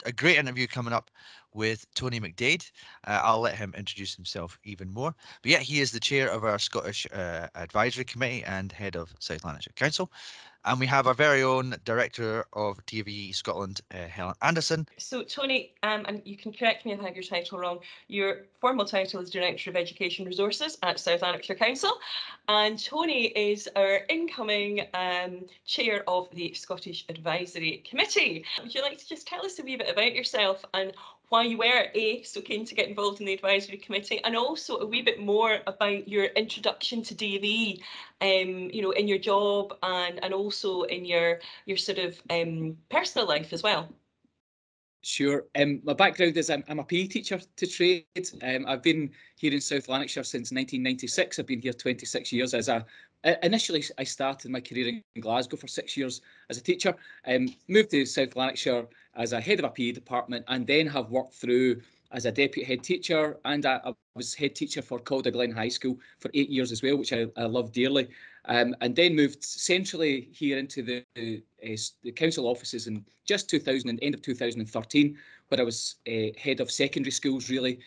a great interview coming up with Tony McDaid. I'll let him introduce himself even more. But yeah, he is the chair of our Scottish Advisory Committee and head of South Lanarkshire Council. And we have our very own Director of DofE Scotland, Helen Anderson. So, Tony, and you can correct me if I have your title wrong, your formal title is Director of Education Resources at South Lanarkshire Council, and Tony is our incoming Chair of the Scottish Advisory Committee. Would you like to just tell us a wee bit about yourself and why you were so keen to get involved in the advisory committee, and also a wee bit more about your introduction to DofE, you know, in your job and also in your sort of personal life as well? Sure. My background is I'm a PE teacher to trade. I've been here in South Lanarkshire since 1996. I've been here 26 years initially I started my career in Glasgow for 6 years as a teacher. Moved to South Lanarkshire as a head of a PE department, and then have worked through as a deputy head teacher, and I was head teacher for Calderglen High School for 8 years as well, which I love dearly. And then moved centrally here into the council offices in just end of 2013, where I was head of secondary schools really,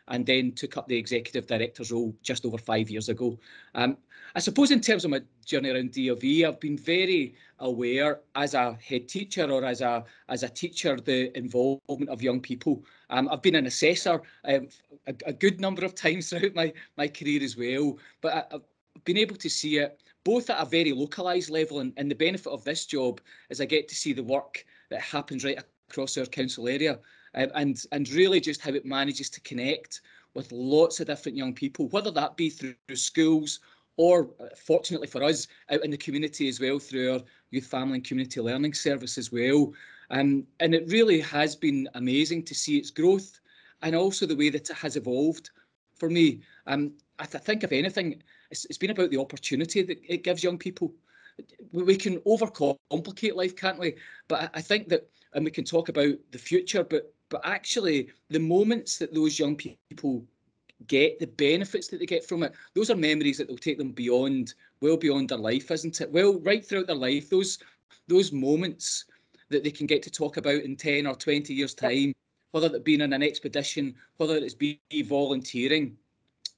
and then took up the executive director's role just over 5 years ago. I suppose in terms of my journey around DofE, I've been very aware as a head teacher or as a teacher the involvement of young people. I've been an assessor a good number of times throughout my career as well, but I've been able to see it both at a very localised level, and the benefit of this job is I get to see the work that happens right across our council area, and really just how it manages to connect with lots of different young people, whether that be through schools or, fortunately for us, out in the community as well through our youth, family and community learning service as well. And it really has been amazing to see its growth and also the way that it has evolved for me. I think, if anything, it's been about the opportunity that it gives young people. We can overcomplicate life, can't we? But I think that, and we can talk about the future, but actually the moments that those young people get, the benefits that they get from it, those are memories that will take them well beyond their life, isn't it? Well, right throughout their life, those moments that they can get to talk about in 10 or 20 years' time, whether it's been on an expedition, whether it's been volunteering.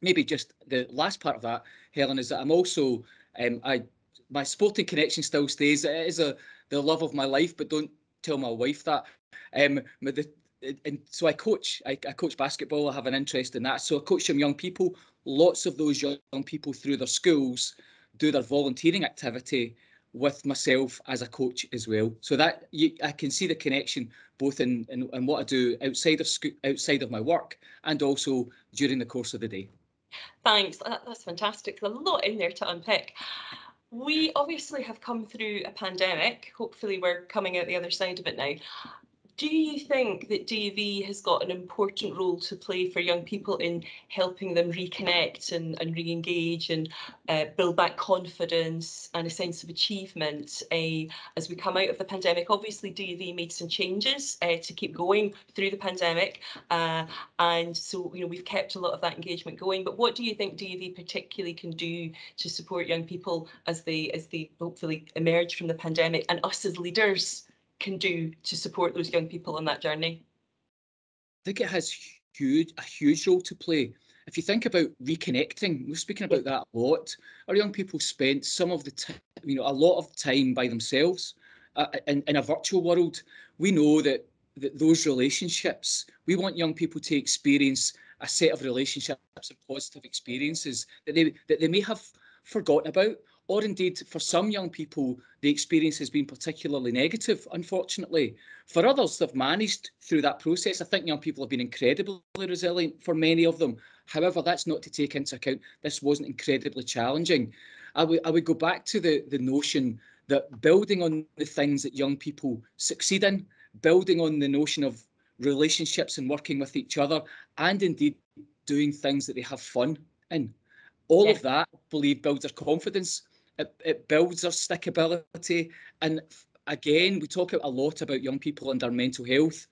Maybe just the last part of that, Helen, is that I'm also, my sporting connection still stays. It is the love of my life, but don't tell my wife that. And so I coach basketball. I have an interest in that. So I coach some young people. Lots of those young people through their schools do their volunteering activity with myself as a coach as well. So that I can see the connection both in what I do outside of my work and also during the course of the day. Thanks. That's fantastic. There's a lot in there to unpick. We obviously have come through a pandemic. Hopefully we're coming out the other side of it now. Do you think that DofE has got an important role to play for young people in helping them reconnect and re-engage and build back confidence and a sense of achievement as we come out of the pandemic? Obviously, DofE made some changes to keep going through the pandemic, and so we've kept a lot of that engagement going. But what do you think DofE particularly can do to support young people as they hopefully emerge from the pandemic, and us as leaders can do to support those young people on that journey? I think it has a huge role to play. If you think about reconnecting, we're speaking about that a lot. Our young people spent some of the time, a lot of time by themselves in a virtual world. We know that those relationships, we want young people to experience a set of relationships and positive experiences that they may have forgotten about. Or indeed, for some young people, the experience has been particularly negative, unfortunately. For others, they've managed through that process. I think young people have been incredibly resilient for many of them. However, that's not to take into account this wasn't incredibly challenging. I would go back to the notion that building on the things that young people succeed in, building on the notion of relationships and working with each other, and indeed doing things that they have fun in. All of that, I believe, builds their confidence. It builds their stickability. And again, we talk a lot about young people and their mental health.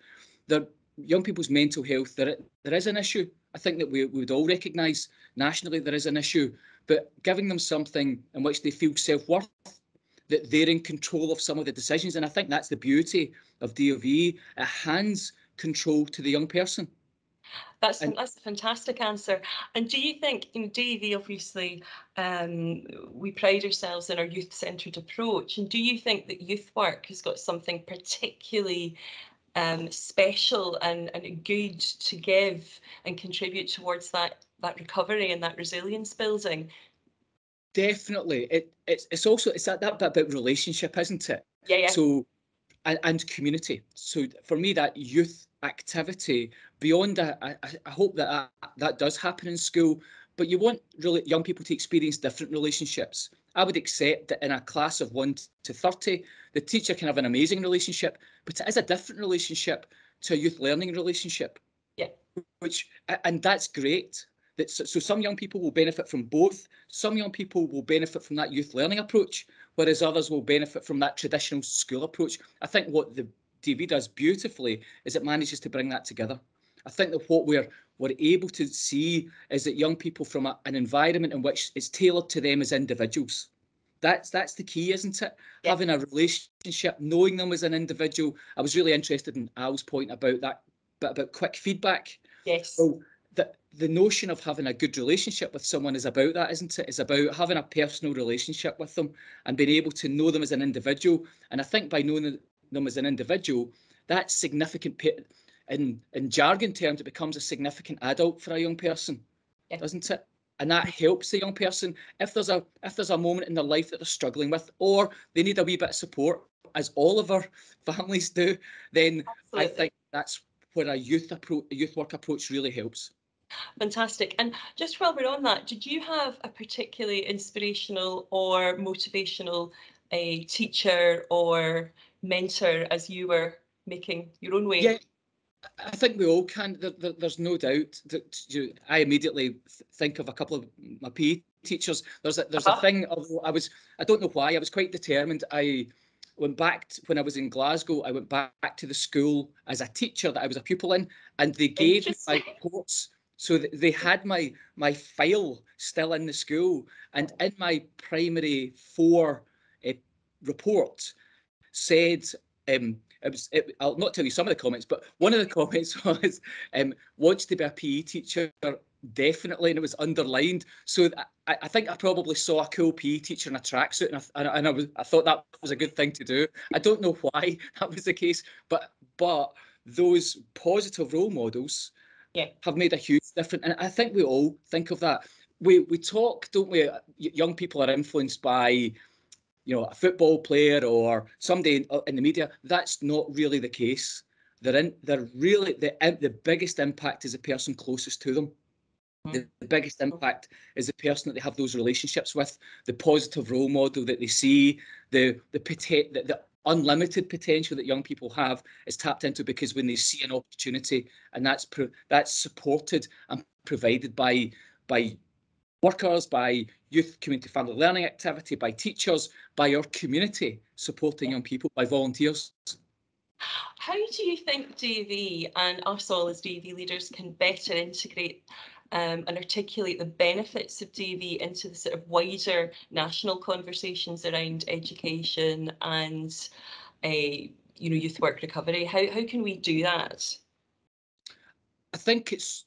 Young people's mental health, there is an issue. I think that we would all recognise nationally there is an issue, but giving them something in which they feel self-worth, that they're in control of some of the decisions. And I think that's the beauty of DofE. It hands control to the young person. That's a fantastic answer. And do you think, in DofE, obviously, we pride ourselves in our youth-centred approach. And do you think that youth work has got something particularly special and good to give and contribute towards that recovery and that resilience building? Definitely. It's also that bit about relationship, isn't it? Yeah. So and community. So for me, that youth activity beyond that, I hope that does happen in school. But you want really young people to experience different relationships. I would accept that in a class of 1 to 30, the teacher can have an amazing relationship, but it is a different relationship to a youth learning relationship. Yeah. And that's great. So some young people will benefit from both. Some young people will benefit from that youth learning approach, whereas others will benefit from that traditional school approach. I think what the DofE does beautifully is it manages to bring that together. I think that what we're able to see is that young people from an environment in which it's tailored to them as individuals. That's the key, isn't it? Yeah. Having a relationship, knowing them as an individual. I was really interested in Al's point about that, but about quick feedback. Yes. So the notion of having a good relationship with someone is about that, isn't it? It's about having a personal relationship with them and being able to know them as an individual. And I think by knowing them as an individual, that's significant. In jargon terms, it becomes a significant adult for a young person, doesn't it? And that helps the young person if there's a moment in their life that they're struggling with, or they need a wee bit of support, as all of our families do. Then absolutely. I think that's where a youth work approach really helps. Fantastic. And just while we're on that, did you have a particularly inspirational or motivational teacher or mentor as you were making your own way? Yeah, I think we all can. There's no doubt that I immediately think of a couple of my PE teachers. There's a thing. Although I don't know why, I was quite determined. I went back when I was in Glasgow. I went back to the school as a teacher that I was a pupil in, and they gave me my reports. So they had my file still in the school, and in my primary 4 report said, I'll not tell you some of the comments, but one of the comments was, wants to be a PE teacher, definitely, and it was underlined. So I think I probably saw a cool PE teacher in a tracksuit, and I thought that was a good thing to do. I don't know why that was the case, but those positive role models have made a huge difference, and I think we all think of that. We talk, don't we? Young people are influenced by a football player or somebody in the media. That's not really the case. They're really the biggest impact is the person closest to them. The biggest impact is the person that they have those relationships with, the positive role model that they see, the unlimited potential that young people have is tapped into because when they see an opportunity, and that's supported and provided by workers, by youth community family learning activity, by teachers, by our community supporting young people, by volunteers. How do you think DofE and us all as DofE leaders can better integrate and articulate the benefits of DofE into the sort of wider national conversations around education and youth work recovery? How can we do that? I think it's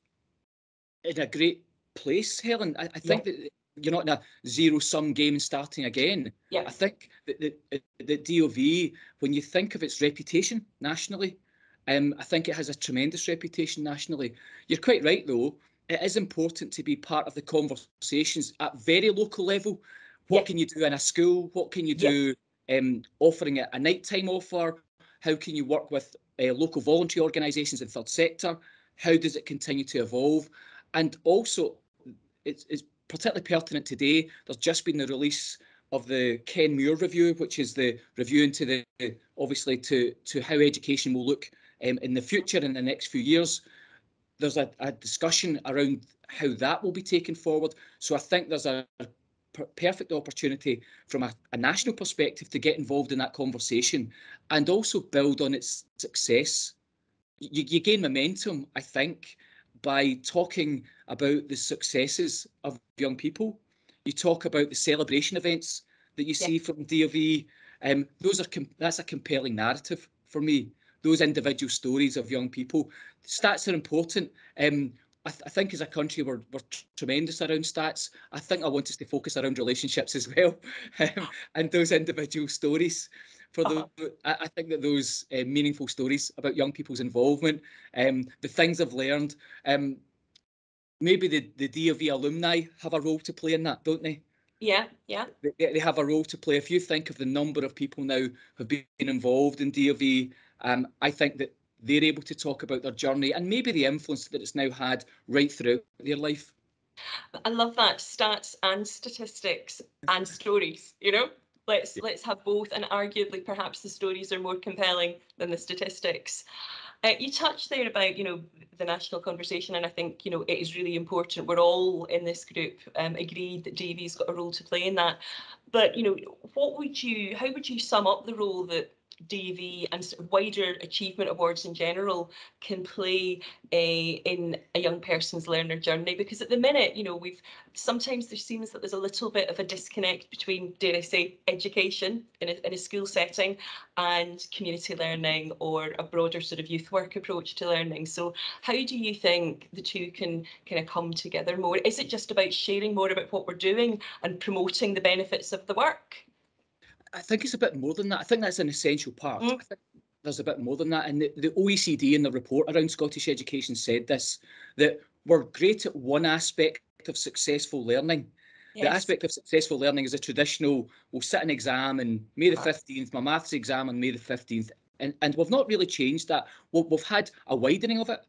in a great place, Helen. I think that you're not in a zero-sum game starting again. I think that the DofE, when you think of its reputation nationally, I think it has a tremendous reputation nationally. You're quite right, though. It is important to be part of the conversations at very local level. What can you do in a school? What can you do offering a nighttime offer? How can you work with local voluntary organisations in third sector? How does it continue to evolve? And also, it's particularly pertinent today. There's just been the release of the Ken Muir review, which is the review into obviously to how education will look in the future, in the next few years. There's a discussion around how that will be taken forward. So I think there's a perfect opportunity from a national perspective to get involved in that conversation and also build on its success. You gain momentum, I think, by talking about the successes of young people. You talk about the celebration events that you see from DofE, that's a compelling narrative for me. Those individual stories of young people. Stats are important. I think as a country we're tremendous around stats. I think I want us to focus around relationships as well, and those individual stories. I think that those meaningful stories about young people's involvement, the things I've learned, maybe the DofE alumni have a role to play in that, don't they? Yeah, yeah. They have a role to play. If you think of the number of people now who have been involved in DofE, I think that they're able to talk about their journey and maybe the influence that it's now had right throughout their life. I love that, stats and statistics and stories, you know? Let's have both, and arguably perhaps the stories are more compelling than the statistics. You touched there about, you know, the national conversation, and I think, you know, it is really important. We're all in this group agreed that DofE's got a role to play in that. But, you know, how would you sum up the role that DofE and sort of wider achievement awards in general can play in a young person's learner journey? Because at the minute, you know, sometimes there seems that there's a little bit of a disconnect between, dare I say, education in a school setting and community learning, or a broader sort of youth work approach to learning. So how do you think the two can kind of come together more? Is it just about sharing more about what we're doing and promoting the benefits of the work? I think it's a bit more than that. I think that's an essential part. I think there's a bit more than that. And the OECD in the report around Scottish education said this, that we're great at one aspect of successful learning. Yes. The aspect of successful learning is a traditional, we'll sit an exam on May the 15th, my maths exam on May the 15th. And we've not really changed that. We've had a widening of it,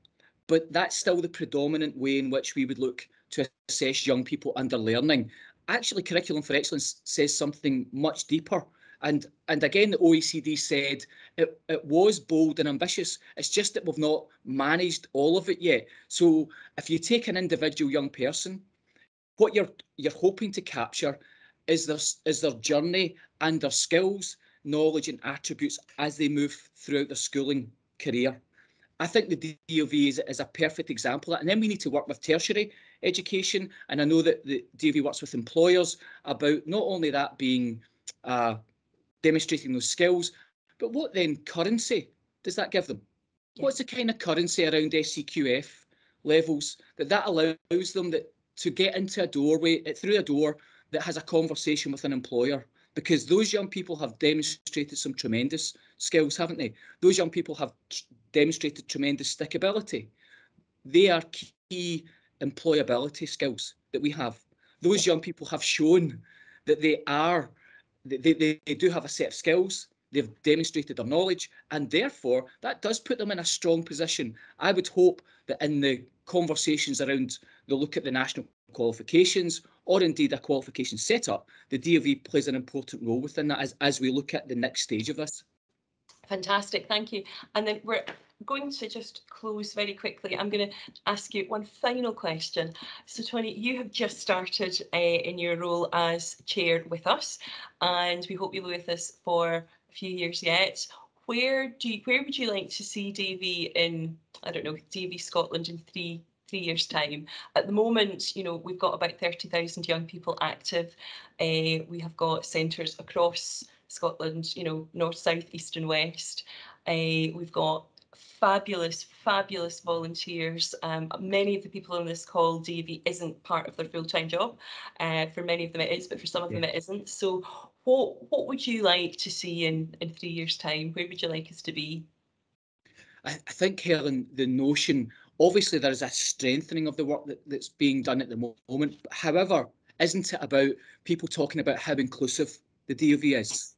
but that's still the predominant way in which we would look to assess young people under learning. Actually, Curriculum for Excellence says something much deeper. And again, the OECD said it was bold and ambitious. It's just that we've not managed all of it yet. So if you take an individual young person, what you're hoping to capture is their journey and their skills, knowledge and attributes as they move throughout their schooling career. I think the DofE is a perfect example of that. And then we need to work with tertiary education. And I know that the DofE works with employers about not only that being demonstrating those skills, but what then currency does that give them? Yeah. What's the kind of currency around SCQF levels that allows them to get into a doorway, through a door that has a conversation with an employer? Because those young people have demonstrated some tremendous skills, haven't they? Those young people have demonstrated tremendous stickability. They are key employability skills that we have. Those young people have shown that they do have a set of skills. They've demonstrated their knowledge, and therefore that does put them in a strong position. I would hope that in the conversations around the look at the national qualifications, or indeed a qualification setup, the DofE plays an important role within that as we look at the next stage of this. Fantastic, thank you. And then we're going to just close very quickly. I'm going to ask you one final question. So Tony, you have just started in your role as chair with us, and we hope you'll be with us for a few years yet. Where would you like to see DofE in, I don't know, DofE Scotland in three years' time? At the moment, you know, we've got about 30,000 young people active. We have got centres across Scotland, you know, north, south, east and west. We've got fabulous volunteers. Many of the people on this call, DofE isn't part of their full-time job. For many of them it is, but for some of them it isn't. So what would you like to see in 3 years' time? Where would you like us to be? I think, Helen, the notion, obviously there is a strengthening of the work that's being done at the moment. However, isn't it about people talking about how inclusive the DofE is?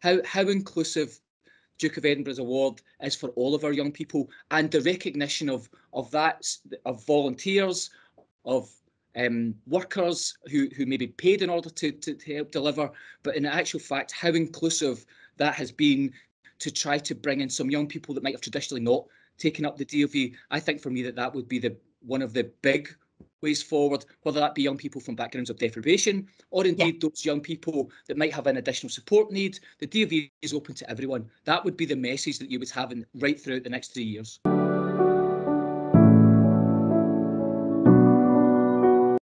How inclusive Duke of Edinburgh's award is for all of our young people, and the recognition of volunteers, of workers who may be paid in order to help deliver, but in actual fact, how inclusive that has been to try to bring in some young people that might have traditionally not taken up the DofE. I think for me that would be one of the big ways forward, whether that be young people from backgrounds of deprivation, or indeed those young people that might have an additional support need. The DofE is open to everyone. That would be the message that you would have right throughout the next 3 years.